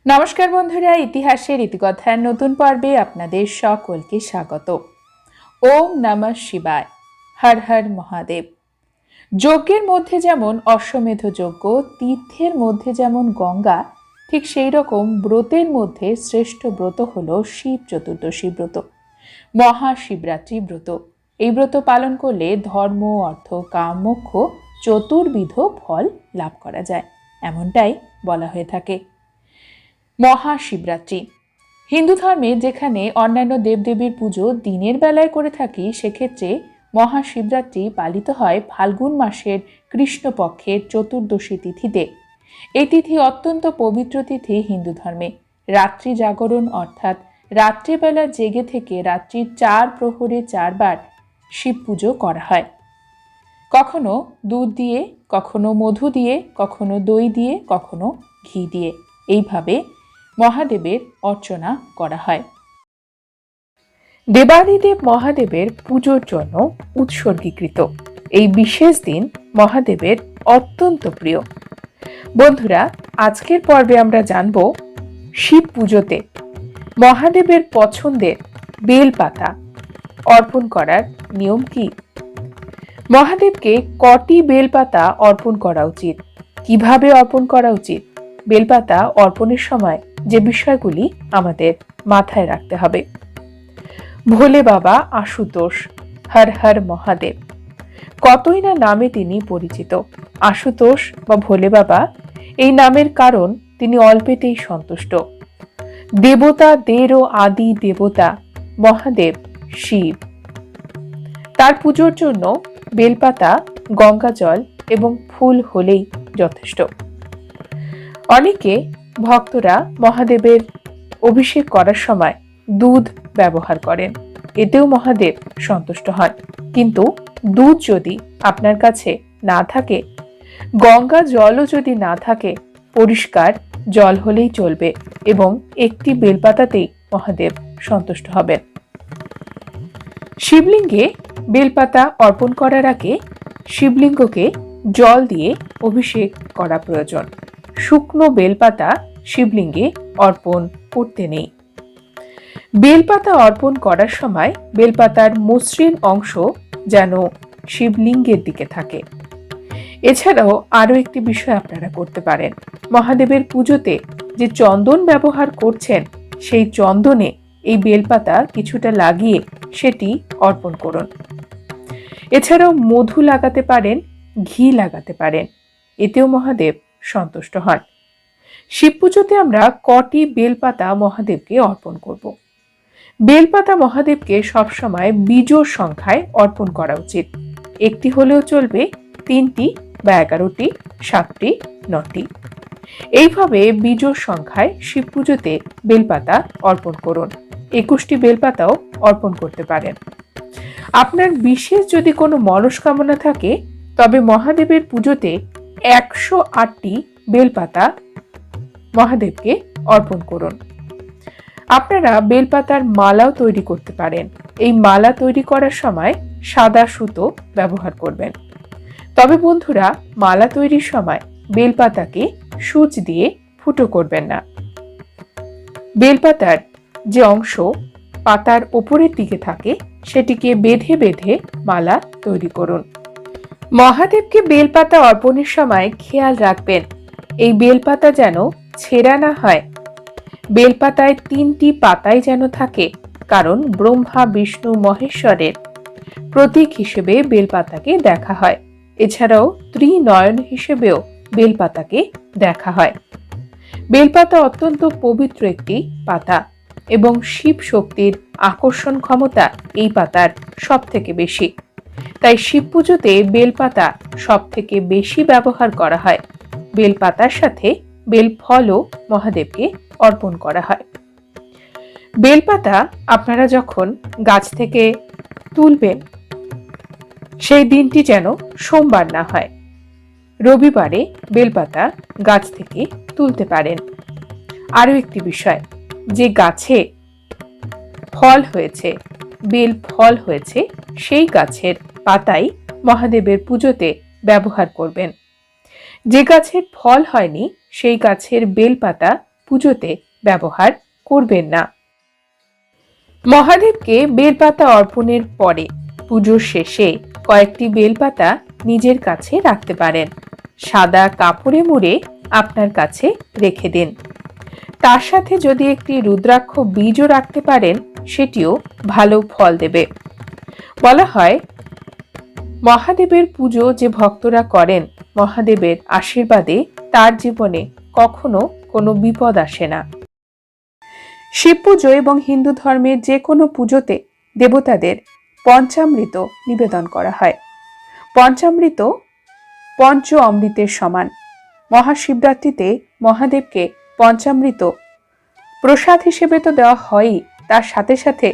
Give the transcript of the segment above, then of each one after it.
নমস্কার বন্ধুরা, ইতিহাসের ইতিকথার নতুন পর্বে আপনাদের সকলকে স্বাগত। ওম নমঃ শিবায়। হর হর মহাদেব। যজ্ঞের মধ্যে যেমন অশ্বমেধ যজ্ঞ, তীর্থের মধ্যে যেমন গঙ্গা, ঠিক সেই রকম ব্রতের মধ্যে শ্রেষ্ঠ ব্রত হল শিব চতুর্দশী ব্রত, মহাশিবরাত্রি ব্রত। এই ব্রত পালন করলে ধর্ম, অর্থ, কাম, মোক্ষ চতুর্বিধ ফল লাভ করা যায়, এমনটাই বলা হয়ে থাকে। মহাশিবরাত্রি হিন্দু ধর্মে যেখানে অন্যান্য দেবদেবীর পুজো দিনের বেলায় করে থাকি, সেক্ষেত্রে মহাশিবরাত্রি পালিত হয় ফাল্গুন মাসের কৃষ্ণপক্ষের চতুর্দশী তিথিতে। এই তিথি অত্যন্ত পবিত্র তিথি হিন্দু ধর্মে। রাত্রি জাগরণ অর্থাৎ রাত্রিবেলা জেগে থেকে রাত্রির 4 প্রহরে 4 বার শিব পুজো করা হয়। কখনো দুধ দিয়ে, কখনো মধু দিয়ে, কখনো দই দিয়ে, কখনো ঘি দিয়ে, এইভাবে মহাদেবের অর্চনা করা হয়। দেবাদিদেব মহাদেবের পুজোর জন্য উৎসর্গীকৃত এই বিশেষ দিন মহাদেবের অত্যন্ত প্রিয়। বন্ধুরা, আজকের পর্বে আমরা জানব শিব পুজোতে মহাদেবের পছন্দের বেলপাতা অর্পণ করার নিয়ম কি, মহাদেবকে কটি বেলপাতা অর্পণ করা উচিত, কিভাবে অর্পণ করা উচিত, বেলপাতা অর্পণের সময় যে বিষয়গুলি আমাদের মাথায় রাখতে হবে। ভোলে বাবা আশুতোষ, হর হর মহাদেব, কতই না নামে তিনি পরিচিত। আশুতোষ বা ভোলে বাবা এই নামের কারণ তিনি অল্পেতেই সন্তুষ্ট। দেবতাদেরও আদি দেবতা মহাদেব শিব। তার পুজোর জন্য বেলপাতা, গঙ্গা জল এবং ফুল হলেই যথেষ্ট। অনেকে ভক্তরা মহাদেবের অভিষেক করার সময় দুধ ব্যবহার করেন, এতেও মহাদেব সন্তুষ্ট হন। কিন্তু দুধ যদি আপনার কাছে না থাকে, গঙ্গা জলও যদি না থাকে, পরিষ্কার জল হলেই চলবে এবং একটি বেলপাতাতেই মহাদেব সন্তুষ্ট হবেন। শিবলিঙ্গে বেলপাতা অর্পণ করার আগে শিবলিঙ্গকে জল দিয়ে অভিষেক করা প্রয়োজন। শুকনো বেলপাতা শিবলিঙ্গে অর্পণ করতে নেই। বেলপাতা অর্পণ করার সময় বেলপাতার মসৃণ অংশ যেন শিবলিঙ্গের দিকে থাকে। এছাড়াও আরও একটি বিষয় আপনারা করতে পারেন, মহাদেবের পুজোতে যে চন্দন ব্যবহার করছেন, সেই চন্দনে এই বেলপাতা কিছুটা লাগিয়ে সেটি অর্পণ করুন। এছাড়াও মধু লাগাতে পারেন, ঘি লাগাতে পারেন, এতেও মহাদেব সন্তুষ্ট হন। শিব পুজোতে আমরা কটি বেলপাতা মহাদেবকে অর্পণ করব। বেলপাতা মহাদেবকে সবসময় বিজোড় সংখ্যায় অর্পণ করা উচিত। একটি হলেও চলবে, 3টি বা 11টি, 7টি, 9টি, এইভাবে বিজোড় সংখ্যায় শিব পুজোতে বেলপাতা অর্পণ করুন। 21টি বেলপাতাও অর্পণ করতে পারেন। আপনার বিশেষ যদি কোনো মনস্কামনা থাকে, তবে মহাদেবের পুজোতে 108টি বেলপাতা মহাদেবকে অর্পণ করুন। আপনারা বেলপাতার মালাও তৈরি করতে পারেন। এই মালা তৈরি করার সময় সাদা সুতো ব্যবহার করবেন। তবে বন্ধুরা, মালা তৈরির সময় বেলপাতাকে সূচ দিয়ে ফুটো করবেন না। বেলপাতার যে অংশ পাতার ওপরের দিকে থাকে, সেটিকে বেঁধে বেঁধে মালা তৈরি করুন। মহাদেবকে বেলপাতা অর্পণের সময় খেয়াল রাখবেন এই বেলপাতা যেন ছেঁড়া না হয়। বেলপাতায় 3টি পাতাই যেন থাকে, কারণ ব্রহ্মা, বিষ্ণু, মহেশ্বরের প্রতীক হিসেবে বেলপাতাকে দেখা হয়। এছাড়াও ত্রিনয়ন হিসেবেও বেলপাতাকে দেখা হয়। বেলপাতা অত্যন্ত পবিত্র একটি পাতা এবং শিব শক্তির আকর্ষণ ক্ষমতা এই পাতার সব থেকে বেশি। তাই শিব পুজোতে বেলপাতা সব থেকে বেশি ব্যবহার করা হয়। বেলপাতার সাথে বেলফলও মহাদেবকে অর্পণ করা হয়। বেলপাতা আপনারা যখন গাছ থেকে তুলবেন, সেই দিনটি যেন সোমবার না হয়। রবিবারে বেলপাতা গাছ থেকে তুলতে পারেন। আরও একটি বিষয়, যে গাছে ফল হয়েছে, বেল ফল হয়েছে, সেই গাছের পাতাই মহাদেবের পুজোতে ব্যবহার করবেন। যে গাছের ফল হয়নি, সেই গাছের বেলপাতা পুজোতে ব্যবহার করবেন না। মহাদেবকে বেলপাতা অর্পণের পরে পুজোর শেষে কয়েকটি বেলপাতা নিজের কাছে রাখতে পারেন। সাদা কাপড়ে মুড়ে আপনার কাছে রেখে দিন। তার সাথে যদি একটি রুদ্রাক্ষ বীজও রাখতে পারেন, সেটিও ভালো ফল দেবে। বলা হয়, মহাদেবের পুজো যে ভক্তরা করেন, মহাদেবের আশীর্বাদে তার জীবনে কখনো কোনো বিপদ আসে না। শিব পুজো এবং হিন্দু ধর্মের যে কোনো পুজোতে দেবতাদের পঞ্চামৃত নিবেদন করা হয়। পঞ্চামৃত পঞ্চ অমৃতের সমান। মহাশিবরাত্রিতে মহাদেবকে পঞ্চামৃত প্রসাদ হিসেবে তো দেওয়া হয়ই, তার সাথে সাথে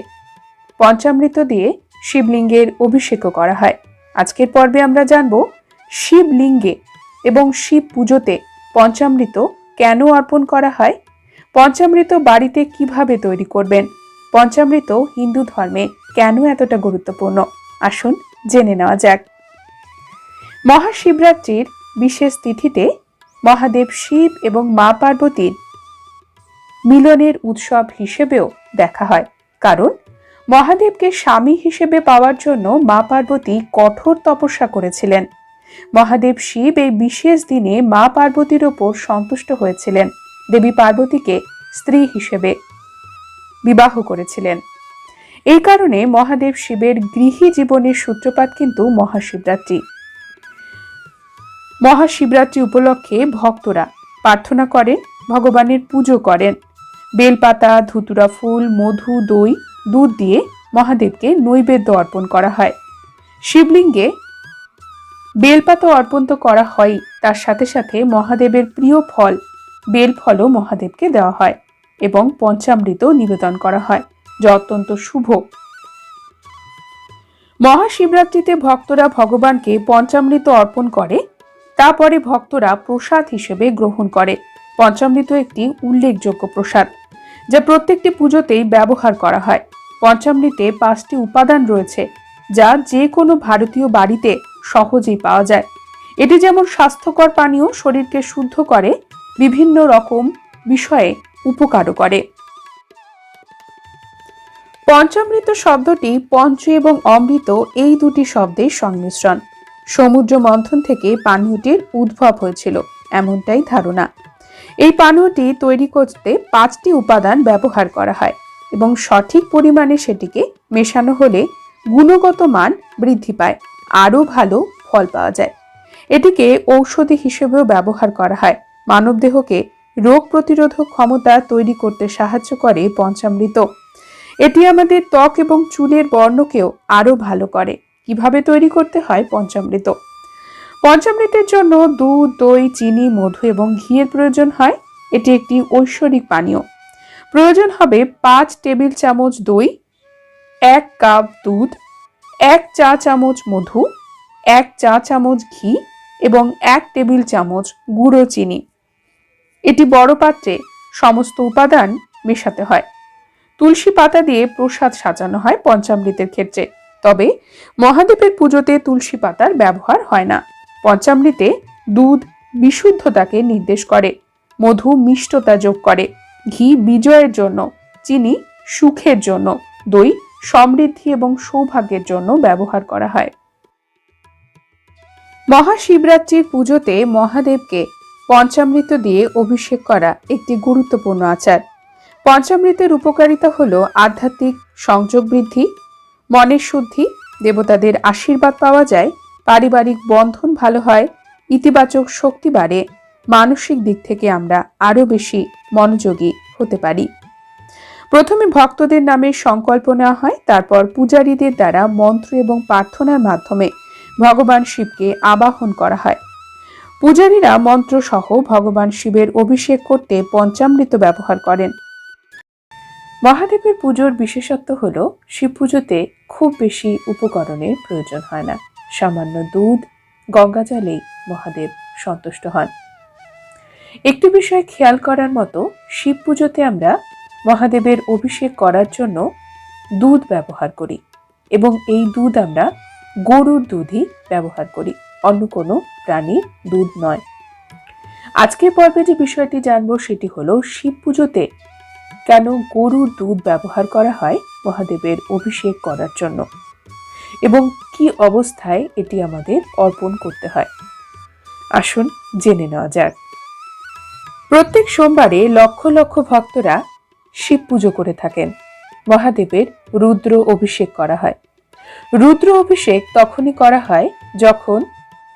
পঞ্চামৃত দিয়ে শিবলিঙ্গের অভিষেকও করা হয়। আজকের পর্বে আমরা জানব শিবলিঙ্গে এবং শিব পুজোতে পঞ্চামৃত কেন অর্পণ করা হয়, পঞ্চামৃত বাড়িতে কিভাবে তৈরি করবেন, পঞ্চামৃত হিন্দু ধর্মে কেন এতটা গুরুত্বপূর্ণ। আসুন জেনে নেওয়া যাক। মহাশিবরাত্রির বিশেষ তিথিতে মহাদেব শিব এবং মা পার্বতীর মিলনের উৎসব হিসেবেও দেখা হয়। কারণ মহাদেবকে স্বামী হিসেবে পাওয়ার জন্য মা পার্বতী কঠোর তপস্যা করেছিলেন। মহাদেব শিব এই বিশেষ দিনে মা পার্বতীর ওপর সন্তুষ্ট হয়েছিলেন, দেবী পার্বতীকে স্ত্রী হিসেবে বিবাহ করেছিলেন। এই কারণে মহাদেব শিবের গৃহী জীবনের সূত্রপাত কিন্তু মহাশিবরাত্রি। মহাশিবরাত্রি উপলক্ষে ভক্তরা প্রার্থনা করেন, ভগবানের পুজো করেন। বেলপাতা, ধুতুরা ফুল, মধু, দই, দুধ দিয়ে মহাদেবকে নৈবেদ্য অর্পণ করা হয়। শিবলিঙ্গে বেলপাতা অর্পণ তো করা হয়, তার সাথে সাথে মহাদেবের প্রিয় ফল বেলফলও মহাদেবকে দেওয়া হয় এবং পঞ্চামৃত নিবেদন করা হয়, যা অত্যন্ত শুভ। মহাশিবরাত্রিতে ভক্তরা ভগবানকে পঞ্চামৃত অর্পণ করে, তারপরে ভক্তরা প্রসাদ হিসেবে গ্রহণ করে। পঞ্চামৃত একটি উল্লেখযোগ্য প্রসাদ, যা প্রত্যেকটি পুজোতেই ব্যবহার করা হয়। পঞ্চামৃতে 5টি উপাদান রয়েছে, যা যে কোনো ভারতীয় বাড়িতে সহজেই পাওয়া যায়। এটি যেমন স্বাস্থ্যকর পানীয়, শরীরকে শুদ্ধ করে, বিভিন্ন রকম বিষয়ে উপকারও করে। পঞ্চামৃত শব্দটি পঞ্চ এবং অমৃত এই দুটি শব্দের সংমিশ্রণ। সমুদ্র মন্থন থেকে পানীয়টির উদ্ভব হয়েছিল, এমনটাই ধারণা। এই পানীয়টি তৈরি করতে 5টি উপাদান ব্যবহার করা হয় এবং সঠিক পরিমাণে সেটিকে মেশানো হলে গুণগত মান বৃদ্ধি পায়, আরও ভালো ফল পাওয়া যায়। এটিকে ঔষধি হিসেবেও ব্যবহার করা হয়। মানবদেহকে রোগ প্রতিরোধক ক্ষমতা তৈরি করতে সাহায্য করে পঞ্চামৃত। এটি আমাদের ত্বক এবং চুলের বর্ণকেও আরও ভালো করে। কিভাবে তৈরি করতে হয় পঞ্চামৃত? পঞ্চামৃতের জন্য দুধ, দই, চিনি, মধু এবং ঘিয়ের প্রয়োজন হয়। এটি একটি ঐশ্বরিক পানীয়। প্রয়োজন হবে 5 টেবিল চামচ দই, 1 কাপ দুধ, 1 চা চামচ মধু, 1 চা চামচ ঘি এবং 1 টেবিল চামচ গুঁড়ো চিনি। এটি বড় পাত্রে সমস্ত উপাদান মেশাতে হয়। তুলসী পাতা দিয়ে প্রসাদ সাজানো হয় পঞ্চামৃতের ক্ষেত্রে, তবে মহাদেবের পুজোতে তুলসী পাতার ব্যবহার হয় না। পঞ্চামৃতে দুধ বিশুদ্ধতাকে নির্দেশ করে, মধু মিষ্টতা যোগ করে, ঘি বিজয়ের জন্য, চিনি সুখের জন্য, দই সমৃদ্ধি এবং সৌভাগ্যের জন্য ব্যবহার করা হয়। মহাশিবরাত্রির পুজোতে মহাদেবকে পঞ্চামৃত দিয়ে অভিষেক করা একটি গুরুত্বপূর্ণ আচার। পঞ্চামৃতের উপকারিতা হল আধ্যাত্মিক সংযোগ বৃদ্ধি, মনের শুদ্ধি, দেবতাদের আশীর্বাদ পাওয়া যায়, পারিবারিক বন্ধন ভালো হয়, ইতিবাচক শক্তি বাড়ে, মানসিক দিক থেকে আমরা আরও বেশি মনোযোগী হতে পারি। প্রথমে ভক্তদের নামে সংকল্প নেওয়া হয়, তারপর পূজারীদের দ্বারা মন্ত্র এবং প্রার্থনার মাধ্যমে ভগবান শিবকে আবাহন করা হয়। পূজারীরা মন্ত্র সহ ভগবান শিবের অভিষেক করতে পঞ্চামৃত ব্যবহার করেন। মহাদেবের পুজোর বিশেষত্ব হল শিব পুজোতে খুব বেশি উপকরণের প্রয়োজন হয় না। সামান্য দুধ, গঙ্গা জলেই মহাদেব সন্তুষ্ট হন। একটি বিষয় খেয়াল করার মতো, শিব পুজোতে আমরা মহাদেবের অভিষেক করার জন্য দুধ ব্যবহার করি এবং এই দুধ আমরা গরুর দুধই ব্যবহার করি, অন্য কোনো প্রাণীর দুধ নয়। আজকের পর্বে যে বিষয়টি জানবো সেটি হলো শিব পুজোতে কেন গরুর দুধ ব্যবহার করা হয় মহাদেবের অভিষেক করার জন্য এবং কি অবস্থায় এটি আমাদের অর্পণ করতে হয়। আসুন জেনে নেওয়া যাক। প্রত্যেক সোমবারে লক্ষ লক্ষ ভক্তরা শিব পুজো করে থাকেন। মহাদেবের রুদ্র অভিষেক করা হয়। রুদ্র অভিষেক তখনই করা হয় যখন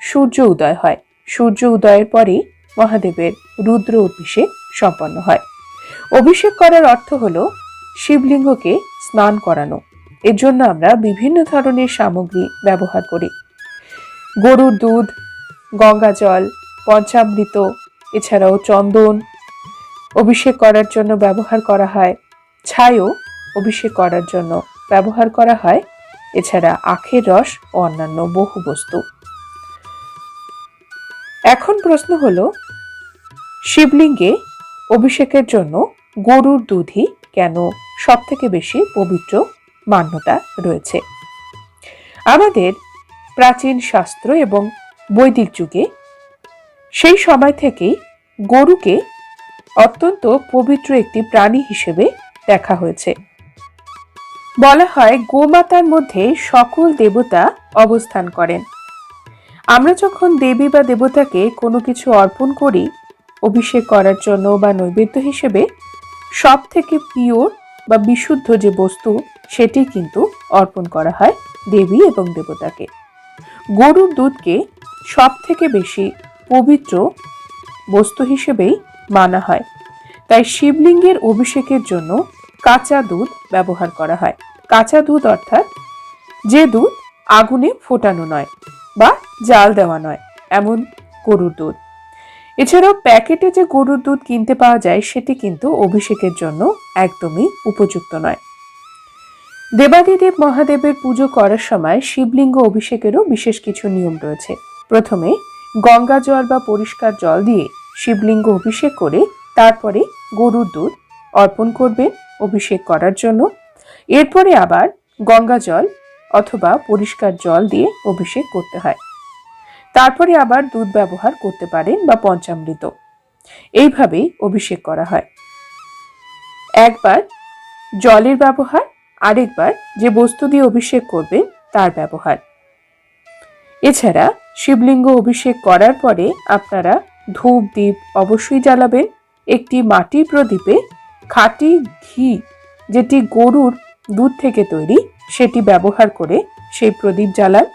সূর্য উদয় হয়। সূর্য উদয়ের পরেই মহাদেবের রুদ্র অভিষেক সম্পন্ন হয়। অভিষেক করার অর্থ হলো শিবলিঙ্গকে স্নান করানো। এর জন্য আমরা বিভিন্ন ধরনের সামগ্রী ব্যবহার করি। গরুর দুধ, গঙ্গা জল, পঞ্চামৃত, এছাড়াও চন্দন অভিষেক করার জন্য ব্যবহার করা হয়। ছাইও অভিষেক করার জন্য ব্যবহার করা হয়। এছাড়া আখের রস ও অন্যান্য বহু বস্তু। এখন প্রশ্ন হলো, শিবলিঙ্গে অভিষেকের জন্য গরুর দুধই কেন সব থেকে বেশি পবিত্র মান্যতা রয়েছে? আমাদের প্রাচীন শাস্ত্র এবং বৈদিক যুগে সেই সময় থেকেই গরুকে অত্যন্ত পবিত্র একটি প্রাণী হিসেবে দেখা হয়েছে। বলা হয় গোমাতার মধ্যে সকল দেবতা অবস্থান করেন। আমরা যখন দেবী বা দেবতাকে কোনো কিছু অর্পণ করি অভিষেক করার জন্য বা নৈবেদ্য হিসেবে, সব থেকে পিওর বা বিশুদ্ধ যে বস্তু সেটি কিন্তু অর্পণ করা হয় দেবী এবং দেবতাকে। গরুর দুধকে সব থেকে বেশি পবিত্র বস্তু হিসেবেই মানা হয়। তাই শিবলিঙ্গের অভিষেকের জন্য কাঁচা দুধ ব্যবহার করা হয়। কাঁচা দুধ অর্থাৎ যে দুধ আগুনে ফোটানো নয় বা জাল দেওয়া নয়, এমন গরুর দুধ। এছাড়াও প্যাকেটে যে গরুর দুধ কিনতে পাওয়া যায় সেটি কিন্তু অভিষেকের জন্য একদমই উপযুক্ত নয়। দেবাদিদেব মহাদেবের পুজো করার সময় শিবলিঙ্গ অভিষেকেরও বিশেষ কিছু নিয়ম রয়েছে। প্রথমে গঙ্গা জল বা পরিষ্কার জল দিয়ে শিবলিঙ্গ অভিষেক করে তারপরে গরুর দুধ অর্পণ করবেন অভিষেক করার জন্য। এরপরে আবার গঙ্গা জল অথবা পরিষ্কার জল দিয়ে অভিষেক করতে হয়। তারপরে আবার দুধ ব্যবহার করতে পারেন বা পঞ্চামৃত। এইভাবেই অভিষেক করা হয়। একবার জলের ব্যবহার, আরেকবার যে বস্তু দিয়ে অভিষেক করবেন তার ব্যবহার। এছাড়া শিবলিঙ্গ অভিষেক করার পরে আপনারা ধূপ দ্বীপ অবশ্যই জ্বালাবেন। একটি মাটির প্রদীপে খাঁটি ঘি, যেটি গরুর দুধ থেকে তৈরি, সেটি ব্যবহার করে সেই প্রদীপ জ্বালান।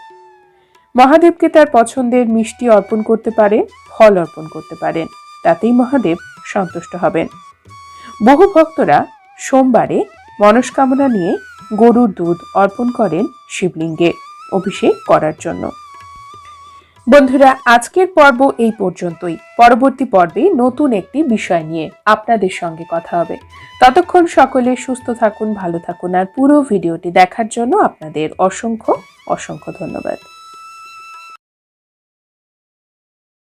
মহাদেবকে তার পছন্দের মিষ্টি অর্পণ করতে পারেন, ফল অর্পণ করতে পারেন, তাতেই মহাদেব সন্তুষ্ট হবেন। বহু ভক্তরা সোমবারে মনস্কামনা নিয়ে গরুর দুধ অর্পণ করেন শিবলিঙ্গে অভিষেক করার জন্য। বন্ধুরা, আজকের পর্ব এই পর্যন্তই। পরবর্তী পর্বে নতুন একটি বিষয় নিয়ে আপনাদের সঙ্গে কথা হবে। ততক্ষণ সকলে সুস্থ থাকুন, ভালো থাকুন, আর পুরো ভিডিওটি দেখার জন্য আপনাদের অসংখ্য অসংখ্য ধন্যবাদ।